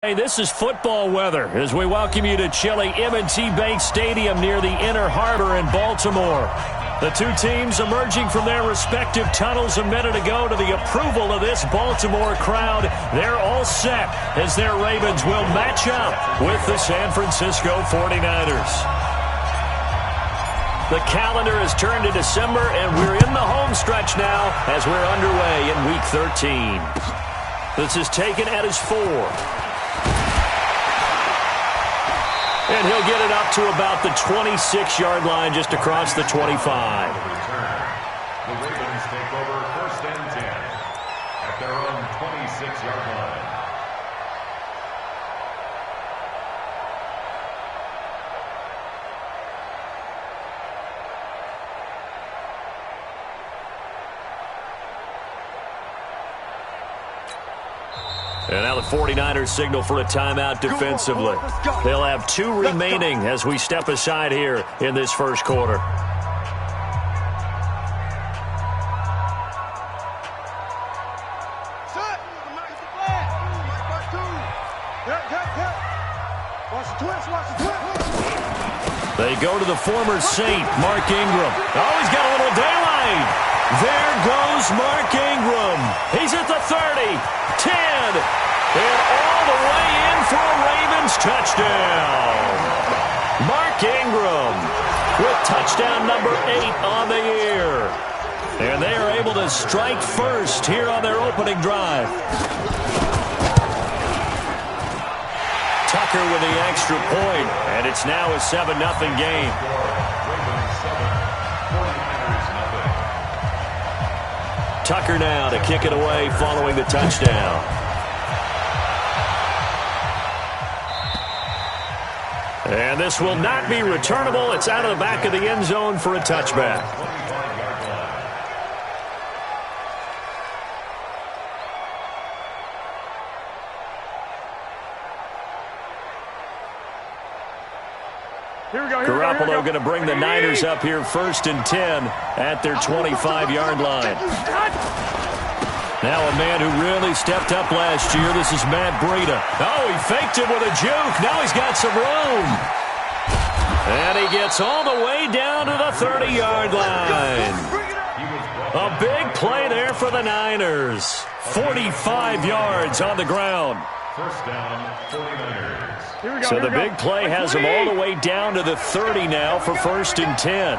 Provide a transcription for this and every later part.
Hey, this is football weather as we welcome you to chilly M20 Bank Stadium near the Inner Harbor in Baltimore. The two teams emerging from their respective tunnels a minute ago to the approval of this Baltimore crowd. They're all set as their Ravens will match up with the San Francisco 49ers. The calendar has turned to December, and we're in the home stretch now as we're underway in Week 13. This is taken at his 4. And he'll get it up to about the 26-yard line just across the 25. The Ravens take over 1st and 10 at their own 26-yard line. And now the 49ers signal for a timeout defensively. They'll have 2 remaining as we step aside here in this first quarter. They go to the former Saint, Mark Ingram. Oh, he's got a little daylight. There goes Mark Ingram. He's at the 30, 10, and all the way in for a Ravens touchdown. Mark Ingram with touchdown number 8 on the year. And they are able to strike first here on their opening drive. Tucker with the extra point, and it's now a 7-0 game. Tucker now to kick it away following the touchdown. And this will not be returnable. It's out of the back of the end zone for a touchback. Garoppolo going to bring the Niners up here 1st and 10 at their 25-yard line. Now a man who really stepped up last year. This is Matt Breida. Oh, he faked it with a juke. Now he's got some room. And he gets all the way down to the 30-yard line. A big play there for the Niners. 45 yards on the ground. First down, 49ers. So the big play has them all the way down to the 30 now for 1st and 10.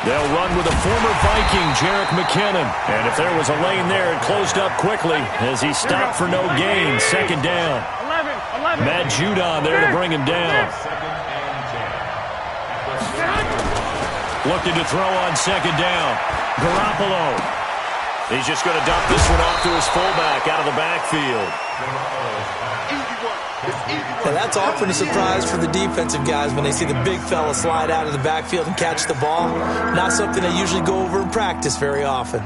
They'll run with a former Viking, Jerick McKinnon. And if there was a lane there, it closed up quickly as he stopped for no gain. 2nd down. Matt Judon there to bring him down. Looking to throw on 2nd down. Garoppolo. He's just going to dump this one off to his fullback out of the backfield. And that's often a surprise for the defensive guys when they see the big fella slide out of the backfield and catch the ball. Not something they usually go over in practice very often.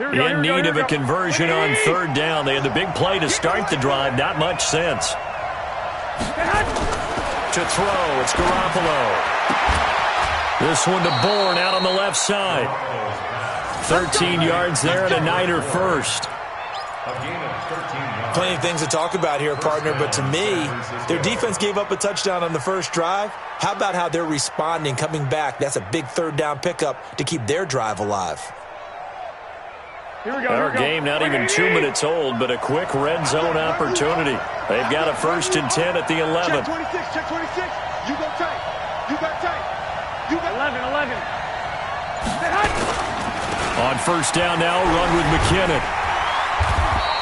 In need of a conversion on 3rd down. They had the big play to start the drive. Not much sense. To throw, it's Garoppolo. This one to Bourne out on the left side. 13 yards there and a Niner first. Plenty of things to talk about here, partner, but to me, their defense gave up a touchdown on the first drive. How about how they're responding, coming back? That's a big 3rd down pickup to keep their drive alive. Our game not even 2 minutes old, but a quick red zone opportunity. They've got a 1st and 10 at the 11. Check 26, check 26. You go tight. You got tight. You got 11. On 1st down now, run with McKinnon.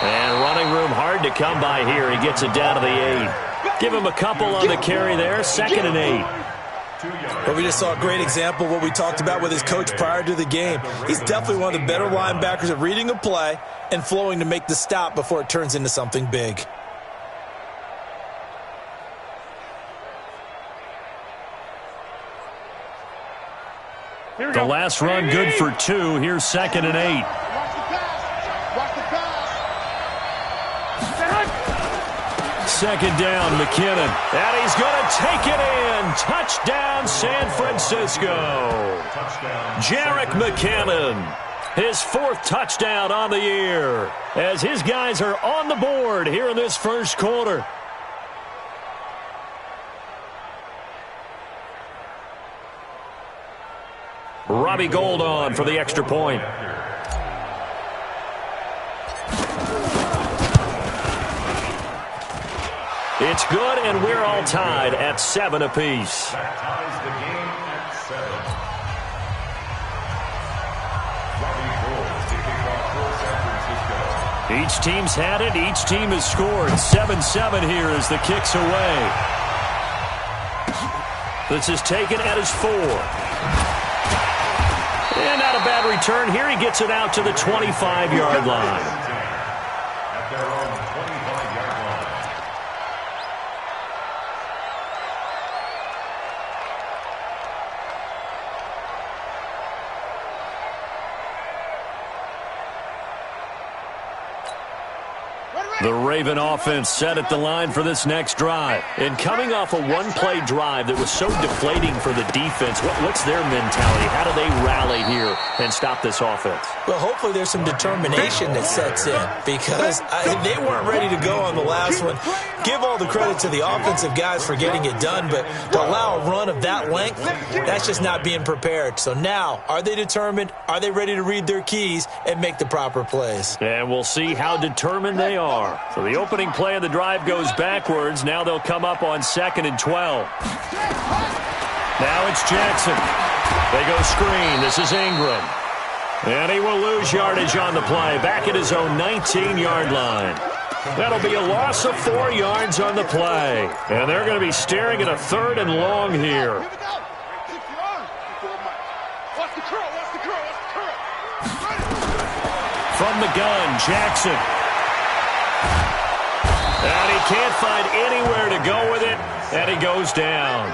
And running room hard to come by here. He gets it down to the 8. Give him a couple on the carry there. 2nd and 8. Well, we just saw a great example of what we talked about with his coach prior to the game. He's definitely one of the better linebackers at reading a play and flowing to make the stop before it turns into something big. The last run good for 2. Here's 2nd and 8. Watch the pass. second down, McKinnon. And he's going to take it in. Touchdown, San Francisco. Jerick McKinnon. His fourth touchdown on the year as his guys are on the board here in this first quarter. Robbie Gould on for the extra point. It's good, and we're all tied at 7 apiece. That ties the game at 7. Robbie Gould to kick off for San Francisco. Each team's had it. Each team has scored. 7-7 here as the kick's away. This is taken at his 4. And not a bad return here. He gets it out to the 25-yard line. At their own 25-yard line. The Raven offense set at the line for this next drive. And coming off a one-play drive that was so deflating for the defense, what's their mentality? How do they rally here and stop this offense? Well, hopefully there's some determination that sets in because they weren't ready to go on the last one. Give all the credit to the offensive guys for getting it done, but to allow a run of that length, that's just not being prepared. So now, are they determined? Are they ready to read their keys and make the proper plays? And we'll see how determined they are. So the opening play of the drive goes backwards. Now they'll come up on 2nd and 12. Now it's Jackson. They go screen. This is Ingram. And he will lose yardage on the play. Back at his own 19-yard line. That'll be a loss of 4 yards on the play. And they're going to be staring at a 3rd and long here. From the gun, Jackson. And he can't find anywhere to go with it, and he goes down.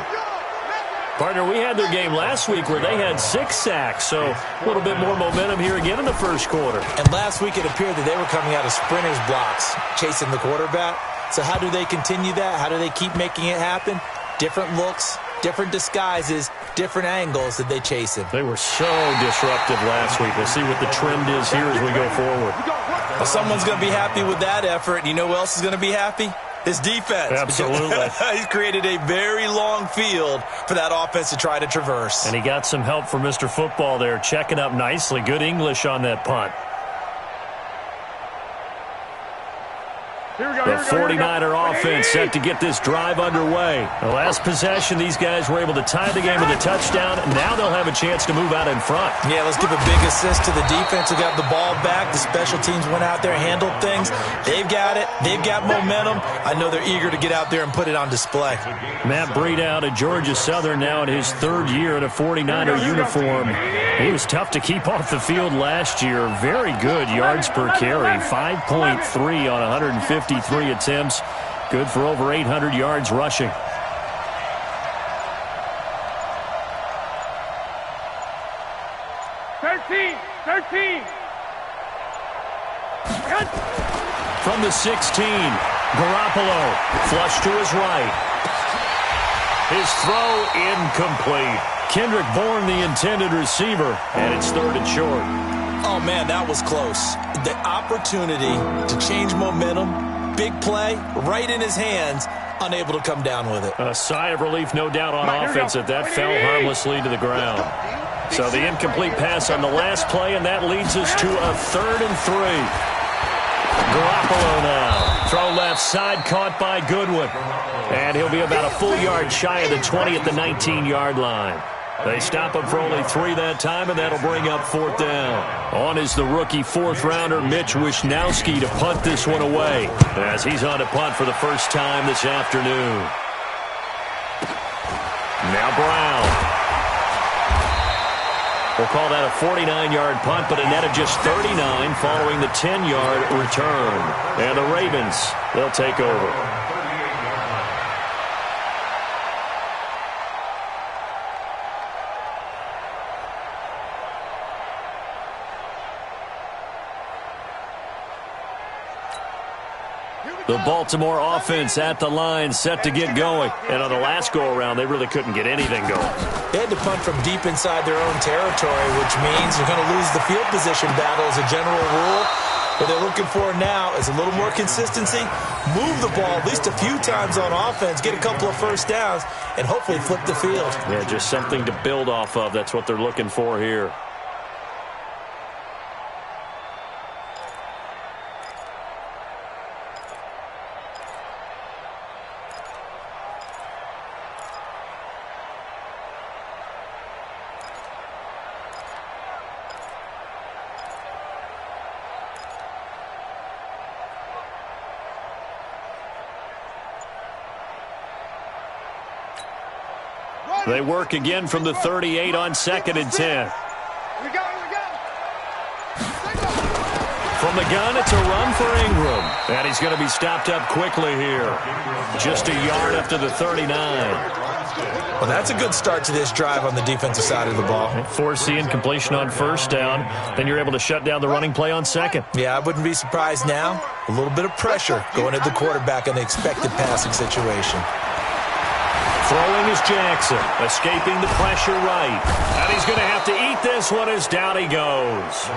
Partner, we had their game last week where they had 6 sacks, so a little bit more momentum here again in the first quarter. And last week it appeared that they were coming out of sprinters blocks, chasing the quarterback. So how do they continue that? How do they keep making it happen? Different looks, different disguises, different angles that they chase him. They were so disruptive last week. We'll see what the trend is here as we go forward. Well, someone's going to be happy with that effort. And you know who else is going to be happy? His defense. Absolutely. He's created a very long field for that offense to try to traverse. And he got some help from Mr. Football there, checking up nicely. Good English on that punt. The 49er offense set to get this drive underway. The last possession, these guys were able to tie the game with a touchdown. Now they'll have a chance to move out in front. Yeah, let's give a big assist to the defense who got the ball back. The special teams went out there, handled things. They've got it. They've got momentum. I know they're eager to get out there and put it on display. Matt Breed out at Georgia Southern now in his 3rd year in a 49er uniform. He was tough to keep off the field last year. Very good yards per carry. 5.3 on 153 attempts. Good for over 800 yards rushing. From the 16, Garoppolo, flush to his right. His throw incomplete. Kendrick Bourne, the intended receiver, and it's 3rd and short. Oh, man, that was close. The opportunity to change momentum, big play, right in his hands, unable to come down with it. A sigh of relief, no doubt, on offense that fell harmlessly to the ground. So the incomplete pass on the last play, and that leads us to a 3rd and 3. Garoppolo now. Throw left side, caught by Goodwin. And he'll be about a full yard shy of the 20 at the 19-yard line. They stop him for only 3 that time, and that'll bring up 4th down. On is the rookie 4th-rounder Mitch Wishnowsky to punt this one away, as he's on to punt for the first time this afternoon. Now Brown. We'll call that a 49-yard punt, but a net of just 39 following the 10-yard return. And the Ravens, they'll take over. Here we The Baltimore offense at the line, set to get going. And on the last go-around, they really couldn't get anything going. They had to punt from deep inside their own territory, which means you're going to lose the field position battle as a general rule. What they're looking for now is a little more consistency, move the ball at least a few times on offense, get a couple of first downs, and hopefully flip the field. Yeah, just something to build off of. That's what they're looking for here. They work again from the 38 on 2nd and 10. Here we go. From the gun, it's a run for Ingram. And he's going to be stopped up quickly here. Just a yard up to the 39. Well, that's a good start to this drive on the defensive side of the ball. Force the incompletion on 1st down. Then you're able to shut down the running play on 2nd. Yeah, I wouldn't be surprised now. A little bit of pressure going at the quarterback in an expected passing situation. Throwing is Jackson, escaping the pressure right. And he's going to have to eat this one as down he goes.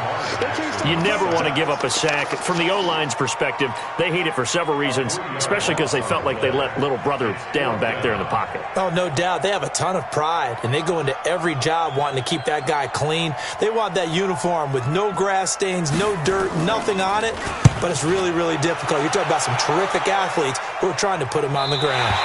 You never want to give up a sack. From the O-line's perspective, they hate it for several reasons, especially because they felt like they let little brother down back there in the pocket. Oh, no doubt. They have a ton of pride, and they go into every job wanting to keep that guy clean. They want that uniform with no grass stains, no dirt, nothing on it. But it's really, really difficult. You're talking about some terrific athletes who are trying to put him on the ground.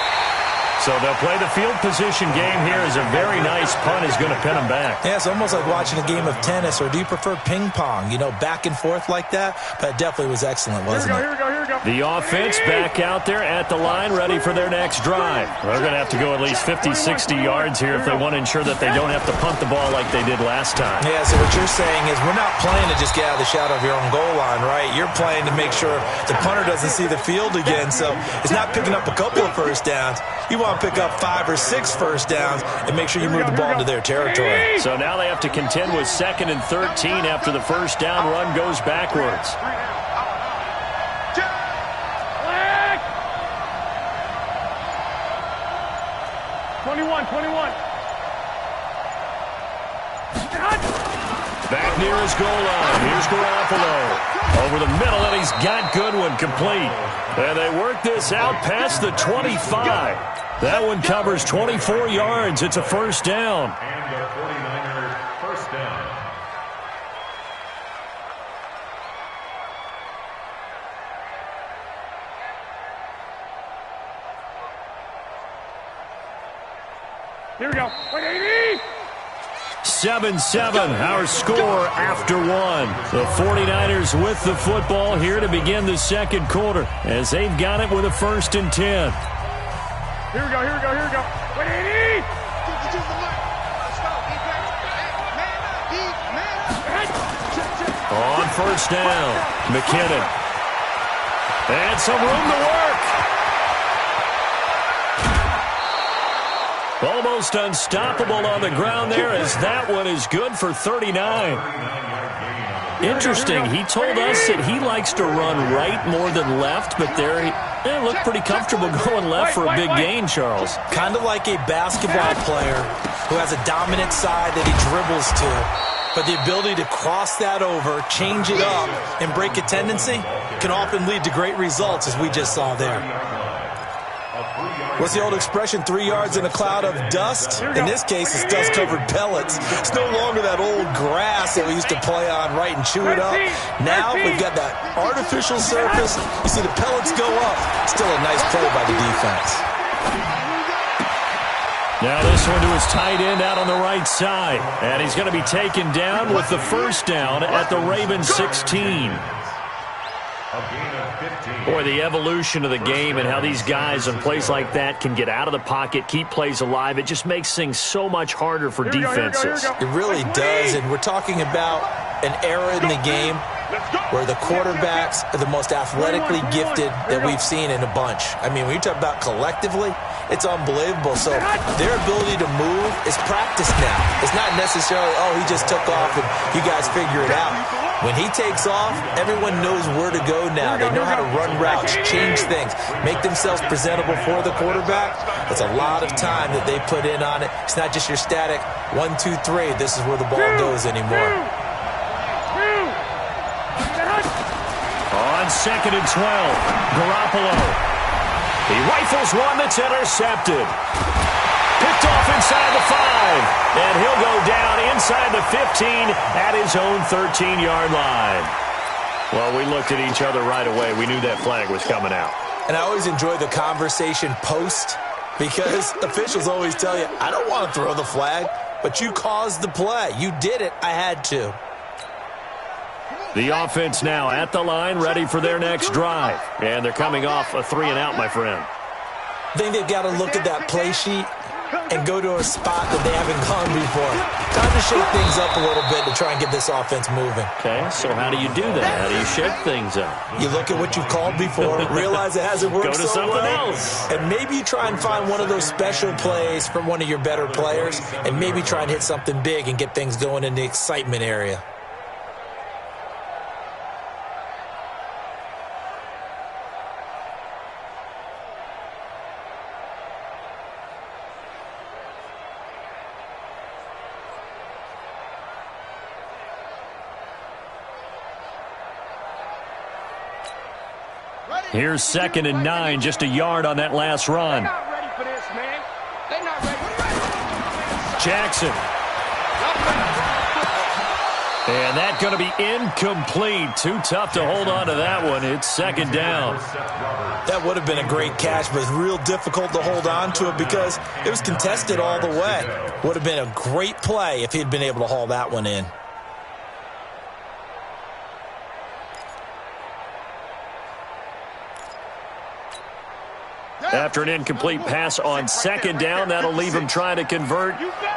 So they'll play the field position game here as a very nice punt is going to pin them back. Yeah, it's almost like watching a game of tennis, or do you prefer ping pong? You know, back and forth like that? But it definitely was excellent, wasn't it? Here we go. The offense back out there at the line, ready for their next drive. They're going to have to go at least 50, 60 yards here if they want to ensure that they don't have to punt the ball like they did last time. Yeah, so what you're saying is we're not playing to just get out of the shadow of your own goal line, right? You're playing to make sure the punter doesn't see the field again. So it's not picking up a couple of first downs. You want to pick up 5 or 6 first downs and make sure you move the ball into their territory. So now they have to contend with 2nd and 13 after the first down run goes backwards. 21. Back near his goal line. Here's Garoppolo. Over the middle, and he's got Goodwin complete. And they work this out past the 25. That one covers 24 yards. It's a first down. And the 49ers first down. Here we go. 180. 7-7, our score after one. The 49ers with the football here to begin the second quarter as they've got it with a 1st and 10. Here we go. 180. On 1st down, McKinnon. And some room to work. Almost unstoppable on the ground there as that one is good for 39. Interesting, he told us that he likes to run right more than left, but there he looked pretty comfortable going left for a big gain, Charles. Kind of like a basketball player who has a dominant side that he dribbles to, but the ability to cross that over, change it up, and break a tendency can often lead to great results, as we just saw there. What's the old expression, 3 yards in a cloud of dust? In this case, it's dust-covered pellets. It's no longer that old grass that we used to play on, right, and chew it up. Now we've got that artificial surface. You see the pellets go up. Still a nice play by the defense. Now this one to his tight end out on the right side. And he's going to be taken down with the first down at the Ravens 16. Boy, the evolution of the game and how these guys on plays like that can get out of the pocket, keep plays alive, it just makes things so much harder for defenses. It really does, and we're talking about an era in the game where the quarterbacks are the most athletically gifted that we've seen in a bunch. I mean, when you talk about collectively, it's unbelievable. So their ability to move is practiced now. It's not necessarily, oh, he just took off and you guys figure it out. When he takes off, everyone knows where to go now. They know how to run routes, change things, make themselves presentable for the quarterback. It's a lot of time that they put in on it. It's not just your static 1, 2, 3. This is where the ball goes anymore. On 2nd and 12, Garoppolo. He rifles one that's intercepted. Picked off inside the 5, and he'll go down inside the 15 at his own 13-yard line. Well, we looked at each other right away. We knew that flag was coming out. And I always enjoy the conversation post because officials always tell you, I don't want to throw the flag, but you caused the play. You did it. I had to. The offense now at the line, ready for their next drive. And they're coming off a 3-and-out, my friend. I think they've got to look at that play sheet and go to a spot that they haven't gone before. Time to shake things up a little bit to try and get this offense moving. Okay, so how do you do that? How do you shake things up? You look at what you've called before, realize it hasn't worked go to so something well, else. and maybe you try and find one of those special plays from one of your better players, and maybe try and hit something big and get things going in the excitement area. Here's 2nd and 9, just a yard on that last run. They're not ready for this, man. They're not ready. Jackson. And that's going to be incomplete. Too tough to hold on to that one. It's 2nd down. That would have been a great catch, but it's real difficult to hold on to it because it was contested all the way. Would have been a great play if he'd been able to haul that one in. After an incomplete pass on 2nd down, that'll leave him trying to convert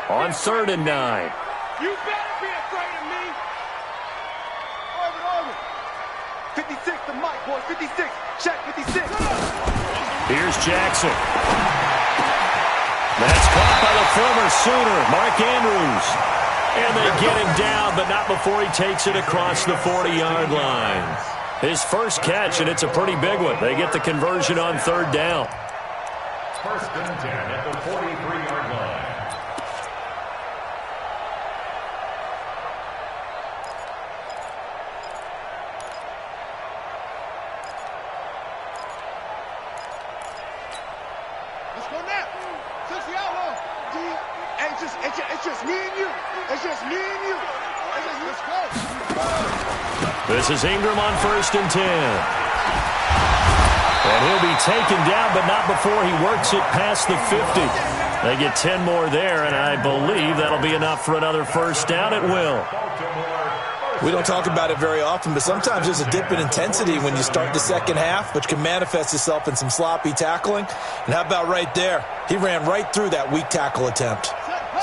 on 3rd and 9. You better be afraid of me. Over. 56, the mic, boys. 56. Check 56. Here's Jackson. That's caught by the former Sooner, Mark Andrews. And they get him down, but not before he takes it across the 40-yard line. His first catch, and it's a pretty big one. They get the conversion on 3rd down. 1st and 10 at the 43-yard line. Let's go now. Since the outlaw. Hey, it's just me and you. It's just me and you. Let's go. This is Ingram on 1st and 10. And he'll be taken down, but not before he works it past the 50. They get 10 more there, and I believe that'll be enough for another 1st down. It will. We don't talk about it very often, but sometimes there's a dip in intensity when you start the second half, which can manifest itself in some sloppy tackling. And how about right there? He ran right through that weak tackle attempt.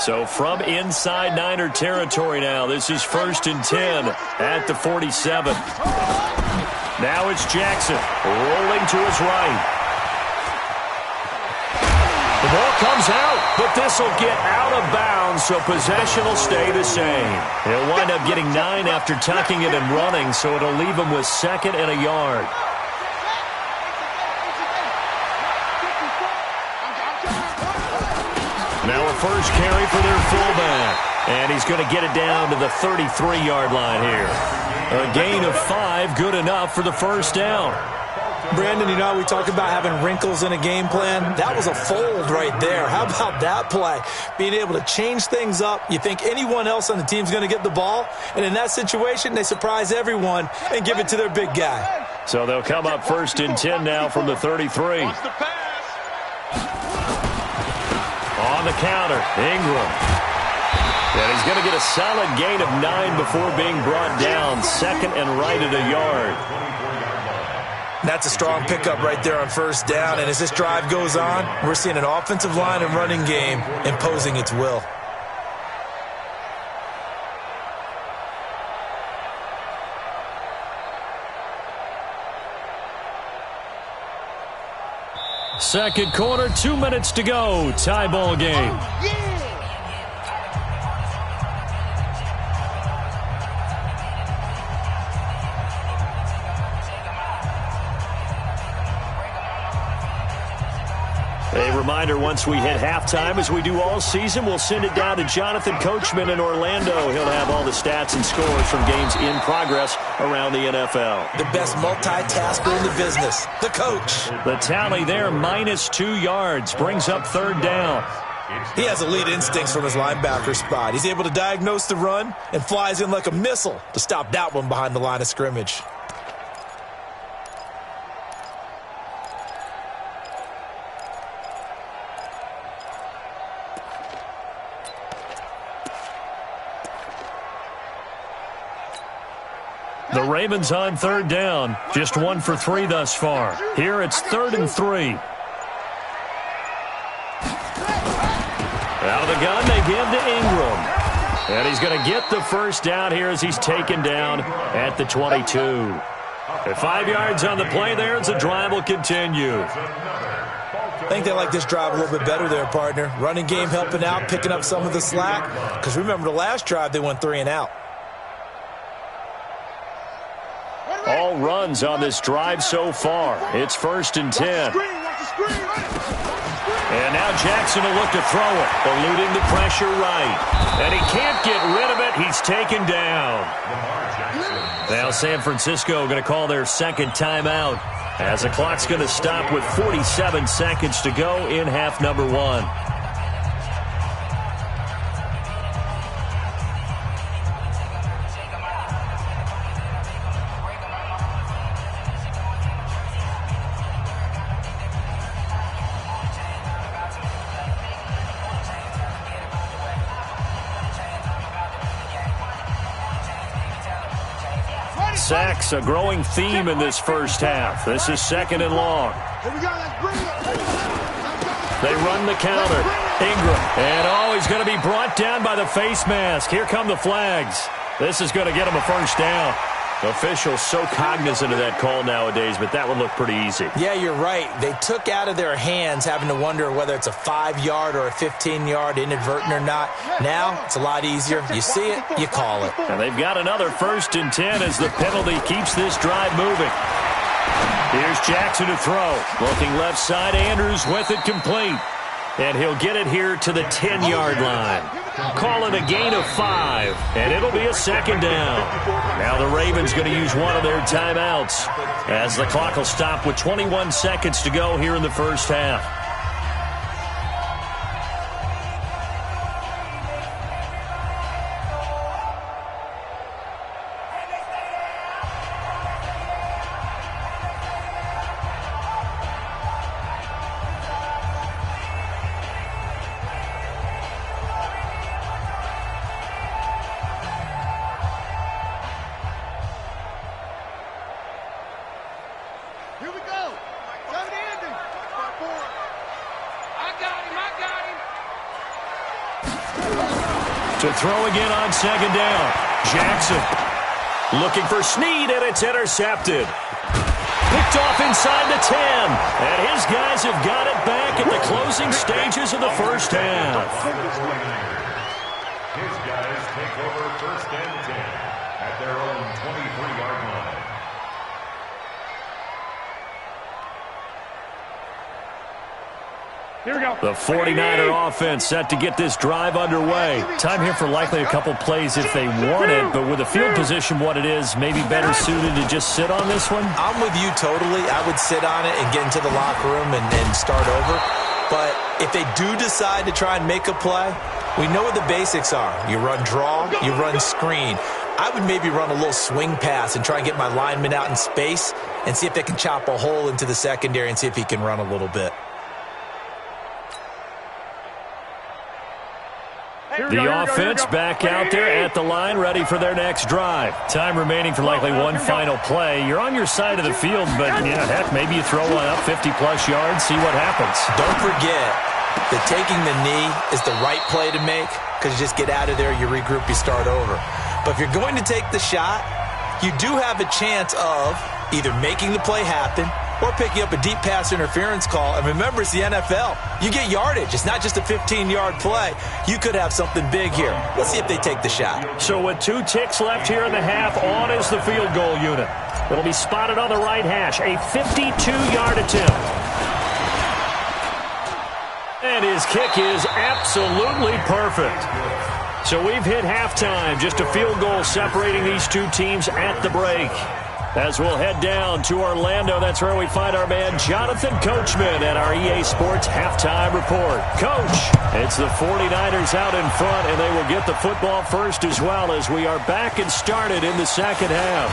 So from inside Niner territory now, this is 1st and 10 at the 47. Now it's Jackson rolling to his right. The ball comes out, but this will get out of bounds, so possession will stay the same. He'll wind up getting 9 after tucking it and running, so it'll leave him with 2nd and a yard. Now a first carry for their fullback. And he's going to get it down to the 33-yard line here. A gain of 5, good enough for the 1st down. Brandon, you know, we talk about having wrinkles in a game plan. That was a fold right there. How about that play? Being able to change things up. You think anyone else on the team's going to get the ball, and in that situation, they surprise everyone and give it to their big guy. So they'll come up 1st and 10 now from the 33. On the counter, Ingram. And he's going to get a solid gain of 9 before being brought down. 2nd and right at a yard. That's a strong pickup right there on 1st down. And as this drive goes on, we're seeing an offensive line and running game imposing its will. Second quarter, 2 minutes to go. Tie ball game. A reminder, once we hit halftime, as we do all season, we'll send it down to Jonathan Coachman in Orlando. He'll have all the stats and scores from games in progress around the NFL. The best multitasker in the business, the coach. The tally there, -2 yards, brings up 3rd down. He has elite instincts from his linebacker spot. He's able to diagnose the run and flies in like a missile to stop that one behind the line of scrimmage. The Ravens on 3rd down. Just 1 for 3 thus far. Here it's 3rd and 3. Out of the gun, they give to Ingram. And he's going to get the first down here as he's taken down at the 22. At 5 yards on the play there as the drive will continue. I think they like this drive a little bit better there, partner. Running game helping out, picking up some of the slack. Because remember, the last drive they went 3 and out. All runs on this drive so far. It's 1st and 10. And now Jackson will look to throw it, eluding the pressure right. And he can't get rid of it. He's taken down. Now San Francisco going to call their 2nd timeout as the clock's going to stop with 47 seconds to go in half number 1. Sacks, a growing theme in this first half. This is 2nd and long. They run the counter. Ingram. And, he's going to be brought down by the face mask. Here come the flags. This is going to get him a first down. Officials so cognizant of that call nowadays, but that would look pretty easy. Yeah, you're right. They took out of their hands having to wonder whether it's a 5-yard or a 15-yard inadvertent or not. Now, it's a lot easier. You see it, you call it. And they've got another 1st and 10 as the penalty keeps this drive moving. Here's Jackson to throw. Looking left side, Andrews with it complete. And he'll get it here to the 10-yard line. Call it a gain of 5, and it'll be a 2nd down. Now the Ravens going to use one of their timeouts as the clock will stop with 21 seconds to go here in the first half. To throw again on 2nd down. Jackson looking for Snead, and it's intercepted. Picked off inside the 10. And his guys have got it back at the closing stages of the first half. His guys take over 1st and 10 at their own 23-yard line. Here we go. The 49er offense set to get this drive underway. Time here for likely a couple plays if they want it, but with the field position what it is, maybe better suited to just sit on this one? I'm with you totally. I would sit on it and get into the locker room and start over. But if they do decide to try and make a play, we know what the basics are. You run draw, you run screen. I would maybe run a little swing pass and try and get my lineman out in space and see if they can chop a hole into the secondary and see if he can run a little bit. The offense back out there at the line, ready for their next drive. Time remaining for likely one final play. You're on your side of the field, but, heck, maybe you throw one up 50-plus yards, see what happens. Don't forget that taking the knee is the right play to make because you just get out of there, you regroup, you start over. But if you're going to take the shot, you do have a chance of either making the play happen or picking up a deep pass interference call. And remember, it's the NFL. You get yardage. It's not just a 15-yard play. You could have something big here. Let's see if they take the shot. So with 2 ticks left here in the half, on is the field goal unit. It'll be spotted on the right hash. A 52-yard attempt. And his kick is absolutely perfect. So we've hit halftime. Just a field goal separating these two teams at the break. As we'll head down to Orlando, that's where we find our man Jonathan Coachman at our EA Sports Halftime Report. Coach, it's the 49ers out in front, and they will get the football first as well as we are back and started in the second half.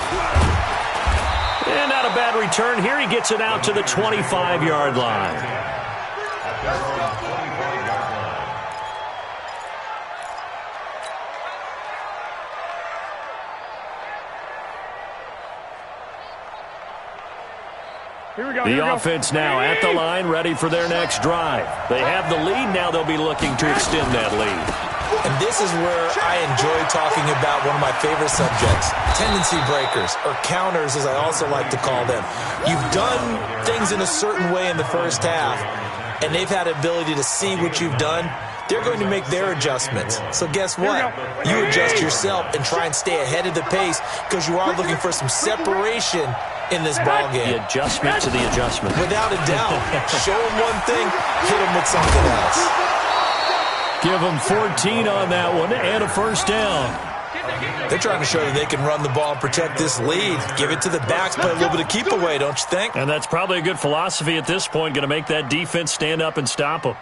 And not a bad return here. He gets it out to the 25-yard line. The offense now at the line, ready for their next drive. They have the lead. Now they'll be looking to extend that lead. And this is where I enjoy talking about one of my favorite subjects, tendency breakers, or counters as I also like to call them. You've done things in a certain way in the first half, and they've had the ability to see what you've done. They're going to make their adjustments. So guess what? You adjust yourself and try and stay ahead of the pace because you are looking for some separation in this ball game. The adjustment to the adjustment. Without a doubt. Show them one thing, hit them with something else. Give them 14 on that one and a first down. They're trying to show that they can run the ball and protect this lead. Give it to the backs, play a little bit of keep away, don't you think? And that's probably a good philosophy at this point, going to make that defense stand up and stop them.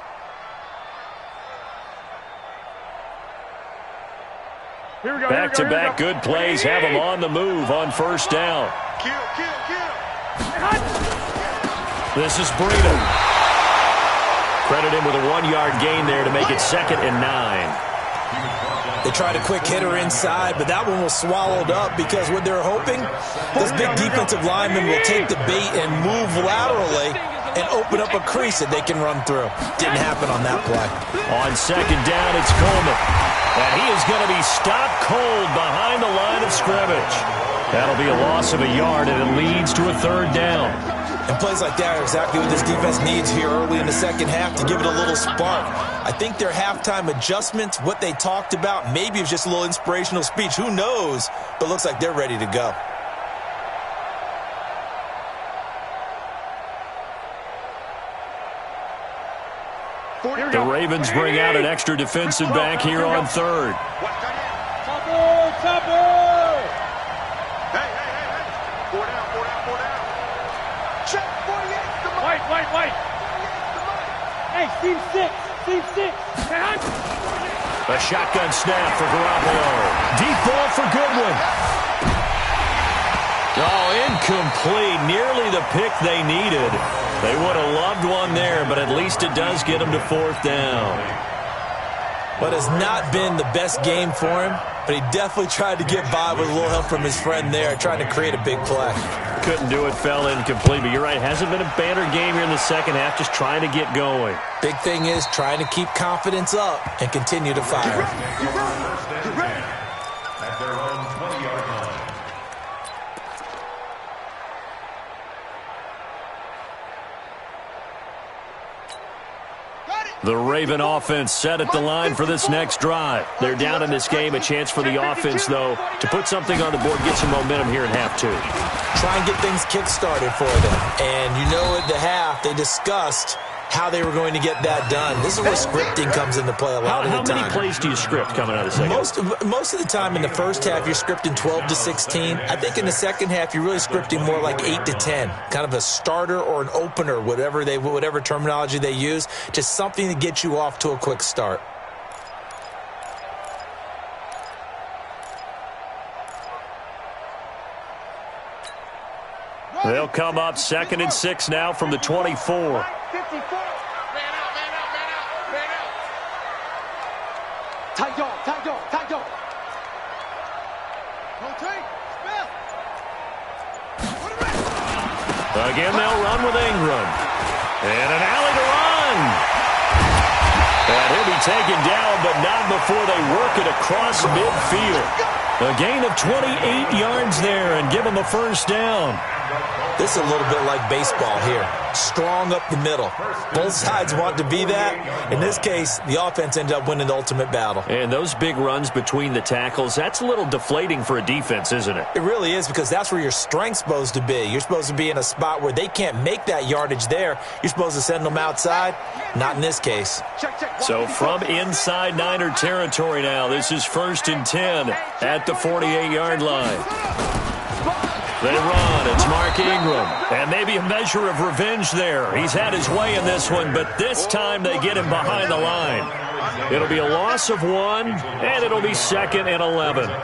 Back-to-back good plays have them on the move on first down. This is Breida. Credit him with a 1-yard gain there to make it 2nd and 9. They tried a quick hitter inside, but that one was swallowed up because what they're hoping, this big defensive lineman will take the bait and move laterally and open up a crease that they can run through. Didn't happen on that play. On 2nd down, it's Coleman. And he is going to be stopped cold behind the line of scrimmage. That'll be a loss of a yard, and it leads to a 3rd down. And plays like that are exactly what this defense needs here early in the second half to give it a little spark. I think their halftime adjustments, what they talked about, maybe it's just a little inspirational speech. Who knows? But looks like they're ready to go. The Ravens bring out an extra defensive back here on 3rd. White. Hey, team 6. A shotgun snap for Garoppolo. Deep ball for Goodwin. Oh, incomplete. Nearly the pick they needed. They would have loved one there, but at least it does get them to 4th down. But it's not been the best game for him, but he definitely tried to get by with a little help from his friend there, trying to create a big play. Couldn't do it, fell incomplete, but you're right, hasn't been a banner game here in the second half, just trying to get going. Big thing is trying to keep confidence up and continue to fire. At their own 20-yard line. The Raven offense set at the line for this next drive. They're down in this game. A chance for the offense, though, to put something on the board, get some momentum here in half 2. Try and get things kick-started for them. And you know at the half, they discussed how they were going to get that done. This is where scripting comes into play a lot of the time. How many plays do you script coming out of the second? Most of the time in the first half, you're scripting 12 to 16. I think in the second half, you're really scripting more like 8 to 10. Kind of a starter or an opener, whatever terminology they use. Just something to get you off to a quick start. They'll come up 2nd and 6 now from the 24. Tight dog. Again, they'll run with Ingram. And an alley to run. And he'll be taken down but not before they work it across midfield. A gain of 28 yards there and give them a first down. This is a little bit like baseball here. Strong up the middle. Both sides want to be that. In this case, the offense ended up winning the ultimate battle. And those big runs between the tackles, that's a little deflating for a defense, isn't it? It really is, because that's where your strength's supposed to be. You're supposed to be in a spot where they can't make that yardage there. You're supposed to send them outside. Not in this case. So from inside Niner territory now, this is 1st and 10 at the 48-yard line. They run. It's Mark Ingram. And maybe a measure of revenge there. He's had his way in this one, but this time they get him behind the line. It'll be a loss of 1, and it'll be 2nd and 11. 2nd and 11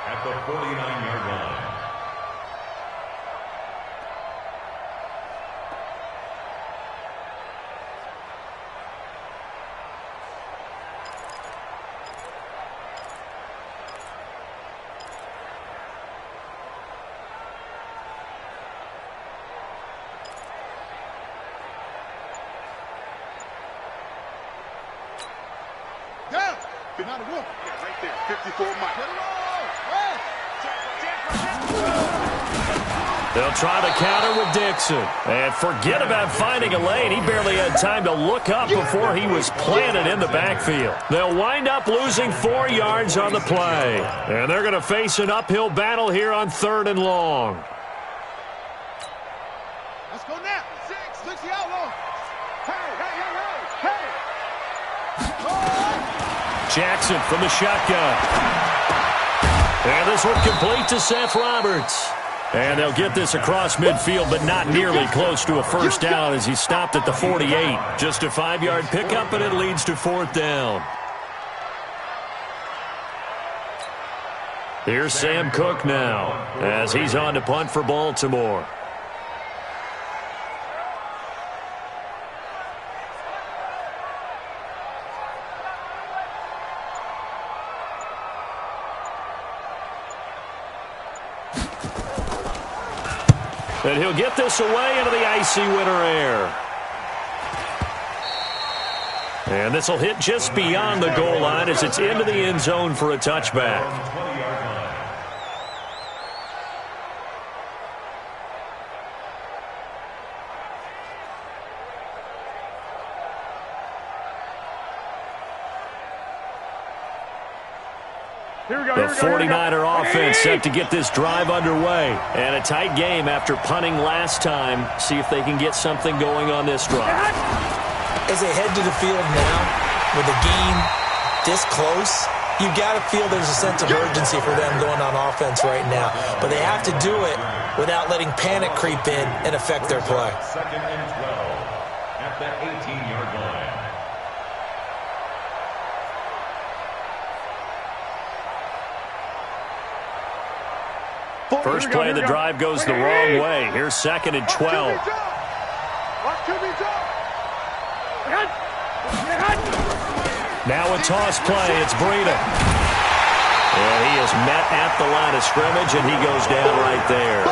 at the 49-yard line. Not a wolf. Yeah, right there. 54 Mike. They'll try to counter with Dixon. And forget about finding a lane. He barely had time to look up before he was planted in the backfield. They'll wind up losing 4 yards on the play. And they're going to face an uphill battle here on 3rd and long. Let's go now. 6 the outlaw. Hey. Jackson from the shotgun. And this one complete to Seth Roberts. And they'll get this across midfield, but not nearly close to a first down as he stopped at the 48. Just a 5-yard pickup, and it leads to 4th down. Here's Sam Cook now as he's on to punt for Baltimore. And he'll get this away into the icy winter air. And this will hit just beyond the goal line as it's into the end zone for a touchback. The 49er offense set to get this drive underway. And a tight game after punting last time. See if they can get something going on this drive. As they head to the field now, with the game this close, you've got to feel there's a sense of urgency for them going on offense right now. But they have to do it without letting panic creep in and affect their play. 2nd and 12 at the 18-yard line. First play of the drive goes the wrong way. Here's 2nd and 12. Now a toss play. It's Breida. And he is met at the line of scrimmage, and he goes down right there.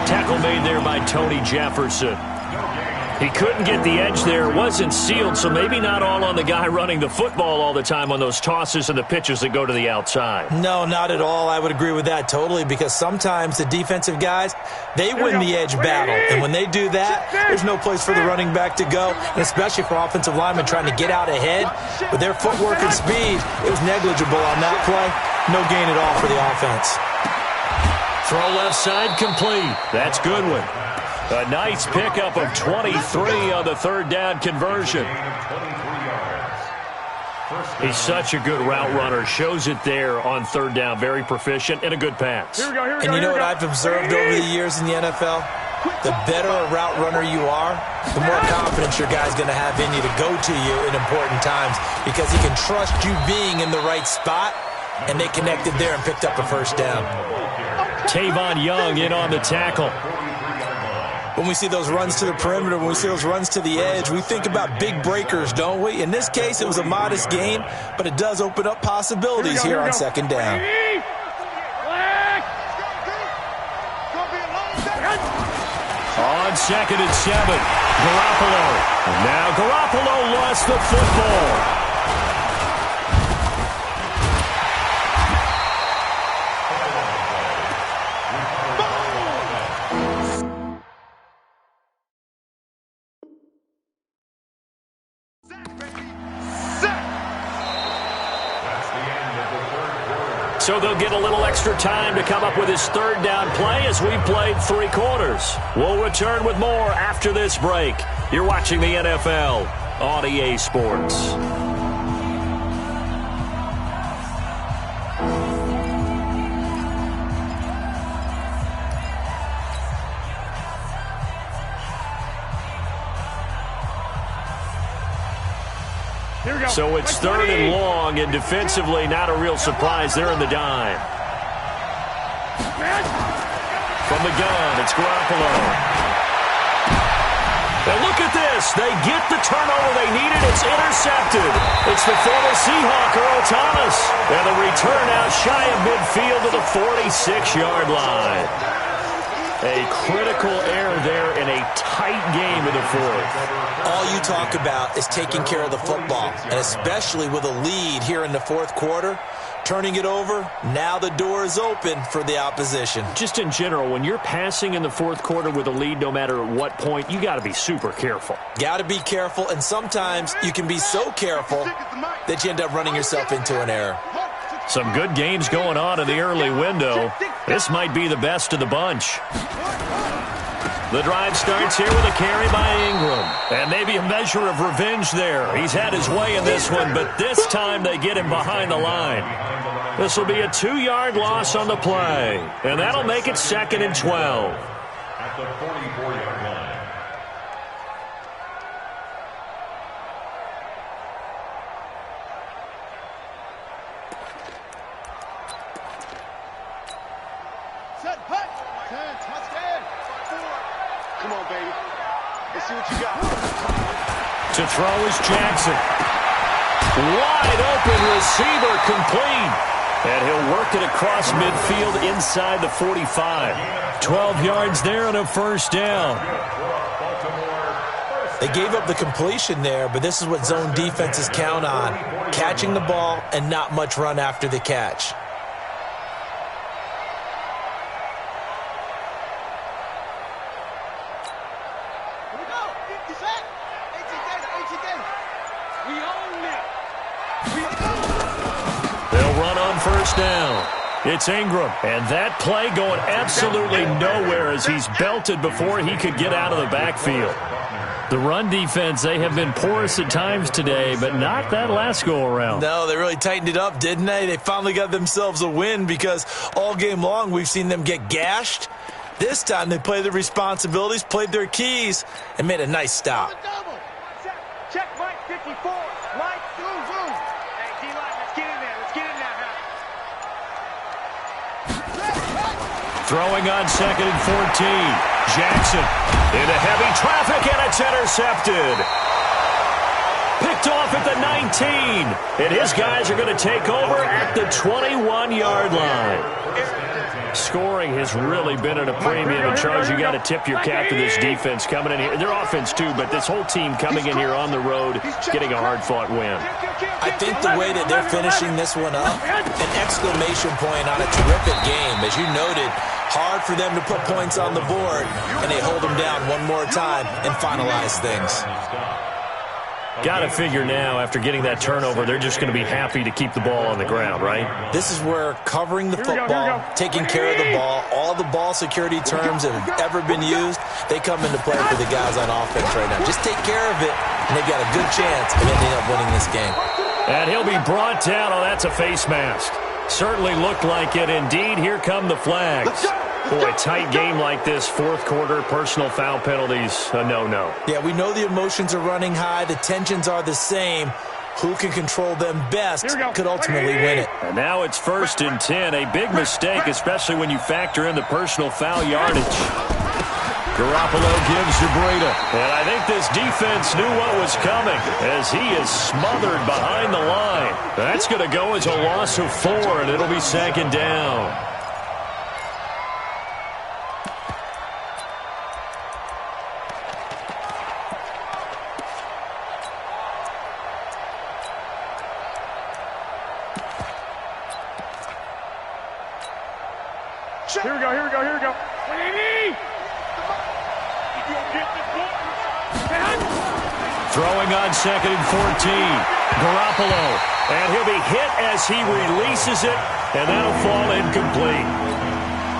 Tackle made there by Tony Jefferson. He couldn't get the edge there. Wasn't sealed, so maybe not all on the guy running the football all the time on those tosses and the pitches that go to the outside. No, not at all. I would agree with that totally, because sometimes the defensive guys, they win the edge battle. And when they do that, there's no place for the running back to go, and especially for offensive linemen trying to get out ahead. With their footwork and speed, it was negligible on that play. No gain at all for the offense. Throw left side complete. That's Goodwin. A nice pickup of 23 on the 3rd down conversion. He's such a good route runner. Shows it there on 3rd down. Very proficient and a good pass. And you know what I've observed over the years in the NFL? The better a route runner you are, the more confidence your guy's going to have in you to go to you in important times, because he can trust you being in the right spot, and they connected there and picked up a first down. Tavon Young in on the tackle. When we see those runs to the perimeter, when we see those runs to the edge, we think about big breakers, don't we? In this case, it was a modest gain, but it does open up possibilities here on 2nd down. On on 2nd and 7. Garoppolo. Now Garoppolo lost the football. So they'll get a little extra time to come up with his 3rd down play as we played 3 quarters. We'll return with more after this break. You're watching the NFL on EA Sports. So it's 3rd and long, and defensively not a real surprise. They're in the dime. From the gun, it's Garoppolo. And look at this. They get the turnover they needed. It's intercepted. It's the former Seahawk, Earl Thomas. And the return out shy of midfield to the 46-yard line. A critical error there in a tight game in the 4th. All you talk about is taking care of the football, and especially with a lead here in the 4th quarter, turning it over, now the door is open for the opposition. Just in general, when you're passing in the 4th quarter with a lead, no matter at what point, you got to be super careful. Got to be careful, and sometimes you can be so careful that you end up running yourself into an error. Some good games going on in the early window. This might be the best of the bunch. The drive starts here with a carry by Ingram. And maybe a measure of revenge there. He's had his way in this one, but this time they get him behind the line. This will be a 2-yard loss on the play. And that'll make it 2nd and 12. At the 44-yard line. Come on, baby. Let's see what you got. To throw is Jackson. Wide open receiver complete. And he'll work it across midfield inside the 45. 12 yards there and a 1st down. They gave up the completion there, but this is what zone defenses count on. Catching the ball and not much run after the catch. They'll run on 1st down. It's Ingram, and that play going absolutely nowhere as he's belted before he could get out of the backfield. The run defense, they have been porous at times today, but not that last go-around. No, they really tightened it up, didn't they? They finally got themselves a win because all game long we've seen them get gashed. This time they played their responsibilities, played their keys, and made a nice stop. Check Mike 54. Mike, zoom. Hey, D-line, let's get in there. Let's get in there. Throwing on 2nd and 14. Jackson into heavy traffic, and it's intercepted. Picked off at the 19. And his guys are going to take over at the 21-yard line. Scoring has really been at a premium. And, Charles, you got to tip your cap to this defense coming in here. Their offense, too, but this whole team coming in here on the road, getting a hard-fought win. I think the way that they're finishing this one up, an exclamation point on a terrific game. As you noted, hard for them to put points on the board, and they hold them down one more time and finalize things. Got to figure now, after getting that turnover, they're just going to be happy to keep the ball on the ground, right? This is where covering the football, taking care of the ball, all the ball security terms that have ever been used, they come into play for the guys on offense right now. Just take care of it, and they've got a good chance of ending up winning this game. And he'll be brought down. Oh, that's a face mask. Certainly looked like it. Indeed, here come the flags. Boy, a tight game like this, 4th quarter, personal foul penalties, a no-no. Yeah, we know the emotions are running high. The tensions are the same. Who can control them best could ultimately win it. And now it's 1st and 10. A big mistake, especially when you factor in the personal foul yardage. Garoppolo gives to Breida. And I think this defense knew what was coming as he is smothered behind the line. That's going to go as a loss of 4, and it'll be 2nd down. Here we go, here we go, here we go. Throwing on 2nd and 14. Garoppolo. And he'll be hit as he releases it, and that'll fall incomplete.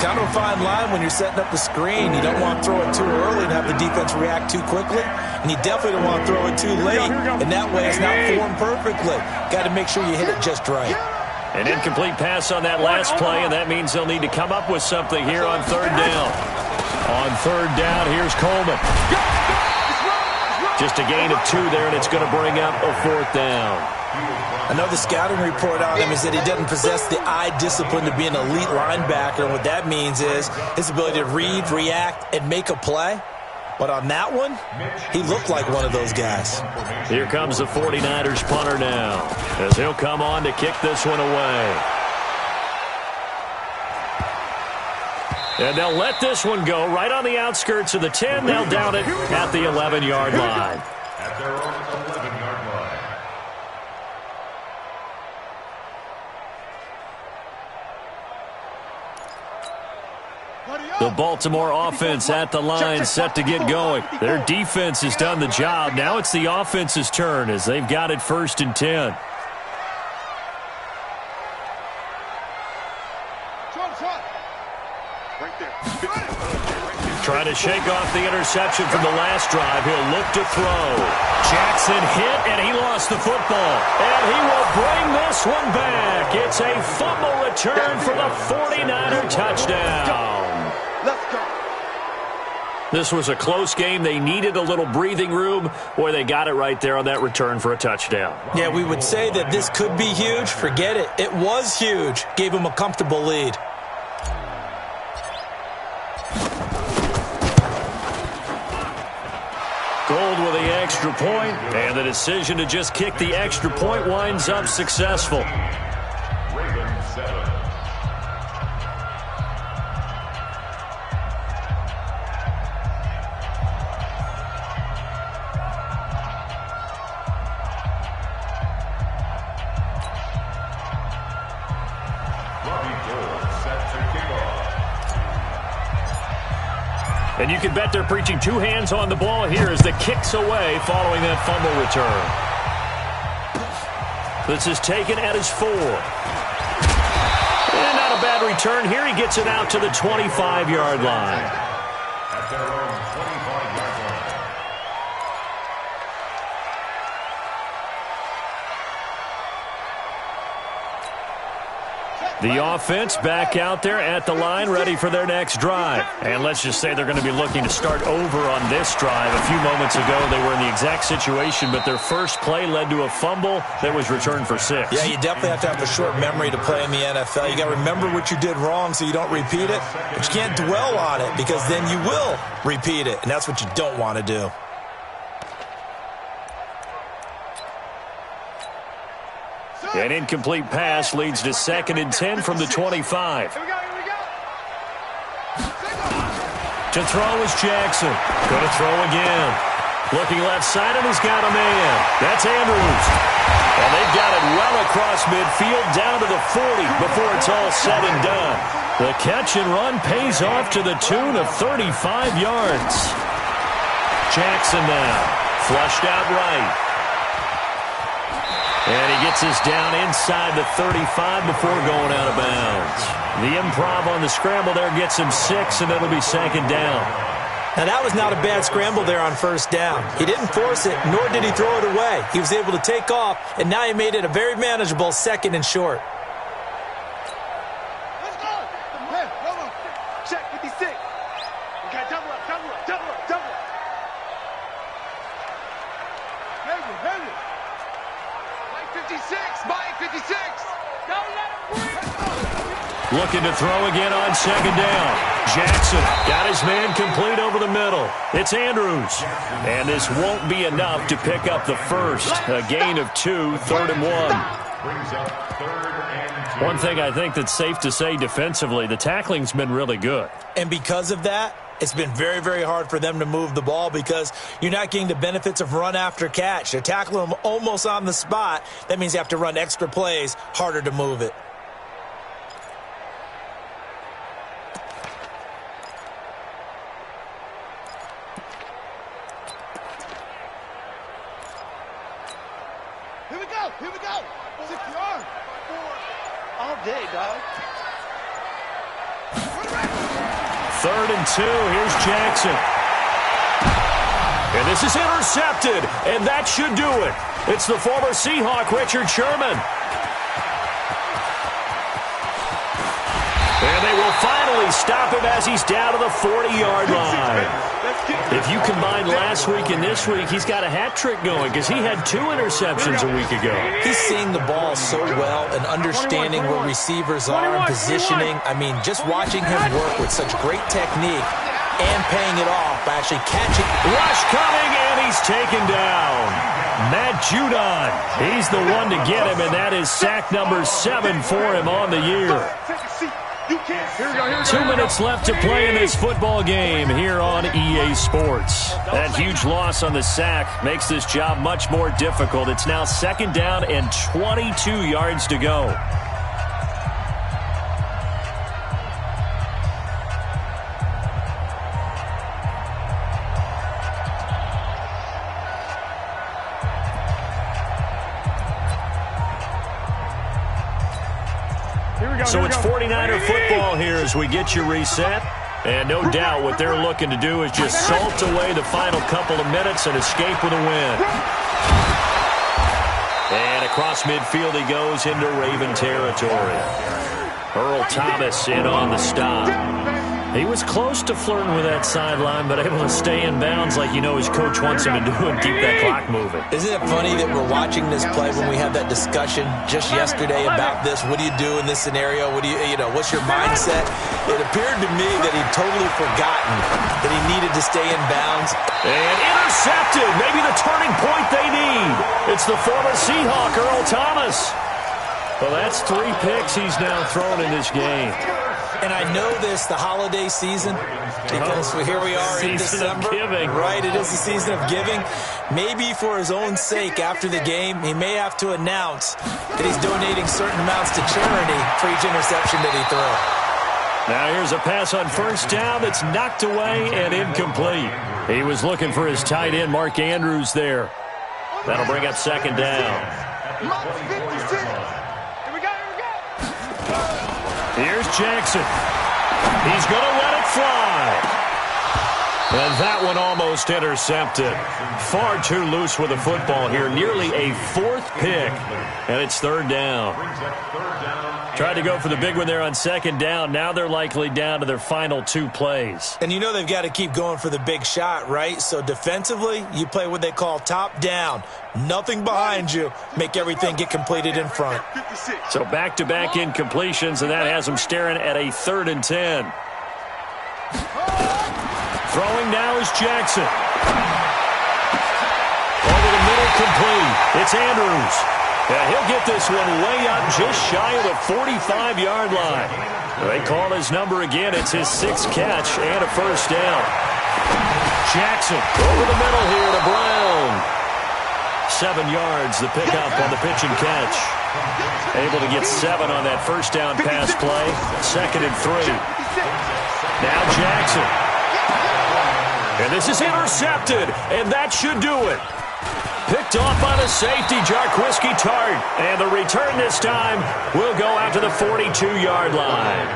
Kind of a fine line when you're setting up the screen. You don't want to throw it too early and have the defense react too quickly. And you definitely don't want to throw it too late. And that way it's not formed perfectly. Got to make sure you hit it just right. An incomplete pass on that last play, and that means they'll need to come up with something here on 3rd down. On 3rd down, here's Coleman. Just a gain of 2 there, and it's going to bring up a 4th down. I know the scouting report on him is that he doesn't possess the eye discipline to be an elite linebacker. And what that means is his ability to read, react, and make a play. But on that one, he looked like one of those guys. Here comes the 49ers punter now, as he'll come on to kick this one away. And they'll let this one go right on the outskirts of the 10. They'll down it at the 11-yard line. At their own 11-yard line. The Baltimore offense at the line, set to get going. Their defense has done the job. Now it's the offense's turn as they've got it 1st and 10. Trying to shake off the interception from the last drive. He'll look to throw. Jackson hit, and he lost the football. And he will bring this one back. It's a fumble return for the 49er touchdown. Let's go. This was a close game. They needed a little breathing room. Boy, they got it right there on that return for a touchdown. Yeah, we would say that this could be huge. Forget it. It was huge. Gave him a comfortable lead. Gold with the extra point, and the decision to just kick the extra point winds up successful. Ravens 7. And you can bet they're preaching 2 hands on the ball here as the kick's away following that fumble return. This is taken at his 4. And not a bad return here. He gets it out to the 25-yard line. At their own 25-yard line. The offense back out there at the line, ready for their next drive. And let's just say they're going to be looking to start over on this drive. A few moments ago, they were in the exact situation, but their first play led to a fumble that was returned for 6. Yeah, you definitely have to have a short memory to play in the NFL. You got to remember what you did wrong so you don't repeat it. But you can't dwell on it because then you will repeat it, and that's what you don't want to do. An incomplete pass leads to 2nd and 10 from the 25. To throw is Jackson. Going to throw again. Looking left side, and he's got a man. That's Andrews. And they've got it well across midfield down to the 40 before it's all said and done. The catch and run pays off to the tune of 35 yards. Jackson now. Flushed out right. And he gets us down inside the 35 before going out of bounds. The improv on the scramble there gets him 6, and it'll be 2nd down. Now, that was not a bad scramble there on 1st down. He didn't force it, nor did he throw it away. He was able to take off, and now he made it a very manageable 2nd and short. Let's go. Hey, come on. Check 56. Okay, double up, double up, double up, double up. Heavy. 56, Mike 56. Don't let him breathe. Looking to throw again on 2nd down. Jackson got his man complete over the middle. It's Andrews. And this won't be enough to pick up the first. A gain of 2, 3rd and 1. Brings up 3rd and 2. One thing I think that's safe to say defensively, the tackling's been really good. And because of that, it's been very, very hard for them to move the ball because you're not getting the benefits of run after catch. They're tackling them almost on the spot. That means you have to run extra plays, harder to move it. Here we go. Here we go. Secure. All day, dog. 3rd and 2. Here's Jackson. And this is intercepted, and that should do it. It's the former Seahawk, Richard Sherman. And they will finally stop him as he's down to the 40-yard line. If you combine last week and this week, he's got a hat trick going because he had 2 interceptions a week ago. He's seeing the ball so well and understanding where receivers are and positioning. I mean, just watching him work with such great technique and paying it off by actually catching. Rush coming, and he's taken down. Matt Judon, he's the one to get him, and that is sack number 7 for him on the year. 2 minutes left to play in this football game here on EA Sports. That huge loss on the sack makes this job much more difficult. It's now 2nd down and 22 yards to go. So it's 49er football here as we get you reset. And no doubt what they're looking to do is just salt away the final couple of minutes and escape with a win. And across midfield he goes into Raven territory. Earl Thomas in on the stop. He was close to flirting with that sideline, but able to stay in bounds like you know his coach wants him to do and keep that clock moving. Isn't it funny that we're watching this play when we had that discussion just yesterday about this? What do you do in this scenario? What do you know, what's your mindset? It appeared to me that he'd totally forgotten that he needed to stay in bounds. And intercepted, maybe the turning point they need. It's the former Seahawk, Earl Thomas. Well, that's 3 picks he's now thrown in this game. And I know this, the holiday season, because here we are in December. Season of giving. Right, it is the season of giving. Maybe for his own sake after the game, he may have to announce that he's donating certain amounts to charity for each interception that he throws. Now here's a pass on 1st down that's knocked away and incomplete. He was looking for his tight end, Mark Andrews, there. That'll bring up 2nd down. Here's Jackson. He's going to let it fly. And that one almost intercepted. Far too loose with the football here. Nearly a 4th pick. And it's 3rd down. Tried to go for the big one there on 2nd down. Now they're likely down to their final 2 plays. And you know they've got to keep going for the big shot, right? So defensively, you play what they call top down. Nothing behind you. Make everything get completed in front. So back-to-back incompletions, and that has them staring at a 3rd and 10. Throwing now is Jackson. Over the middle, complete. It's Andrews. Yeah, he'll get this one way up just shy of the 45-yard line. They call his number again. It's his 6th catch and a 1st down. Jackson over the middle here to Brown. 7 yards, the pickup on the pitch and catch. Able to get 7 on that 1st down pass play. 2nd and 3. Now Jackson. And this is intercepted, and that should do it. Picked off by the safety, Jarquiski Tart. And the return this time will go out to the 42-yard line.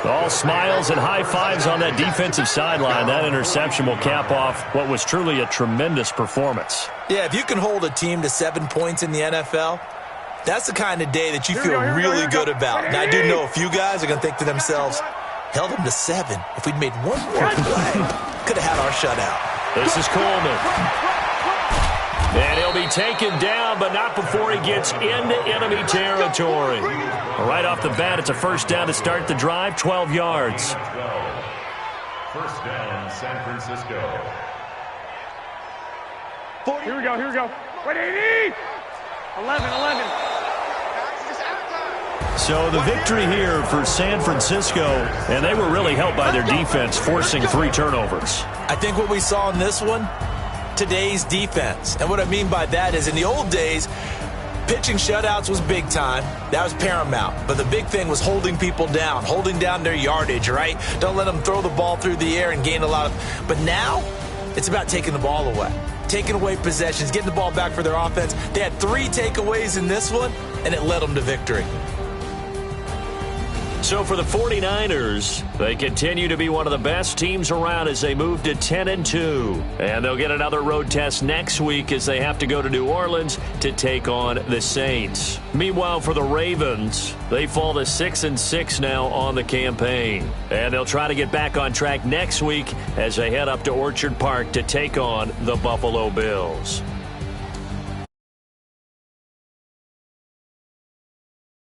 All smiles and high fives on that defensive sideline. That interception will cap off what was truly a tremendous performance. Yeah, if you can hold a team to 7 points in the NFL, that's the kind of day that you feel really good about. And I do know a few guys are going to think to themselves, held them to 7. If we'd made one more play, could have had our shutout. This is Coleman. And he'll be taken down, but not before he gets into enemy territory. Right off the bat, it's a 1st down to start the drive, 12 yards. 1st down, San Francisco. Here we go. Wait, 80! 11. So the victory here for San Francisco, and they were really helped by their defense, forcing 3 turnovers. I think what we saw in this one, today's defense. And what I mean by that is in the old days, pitching shutouts was big time. That was paramount. But the big thing was holding people down, holding down their yardage, right? Don't let them throw the ball through the air and gain a lot of... But now, It's about taking the ball away, taking away possessions, getting the ball back for their offense. They had 3 takeaways in this one, and it led them to victory. So for the 49ers, they continue to be one of the best teams around as they move to 10-2. And they'll get another road test next week as they have to go to New Orleans to take on the Saints. Meanwhile, for the Ravens, they fall to 6-6 now on the campaign. And they'll try to get back on track next week as they head up to Orchard Park to take on the Buffalo Bills.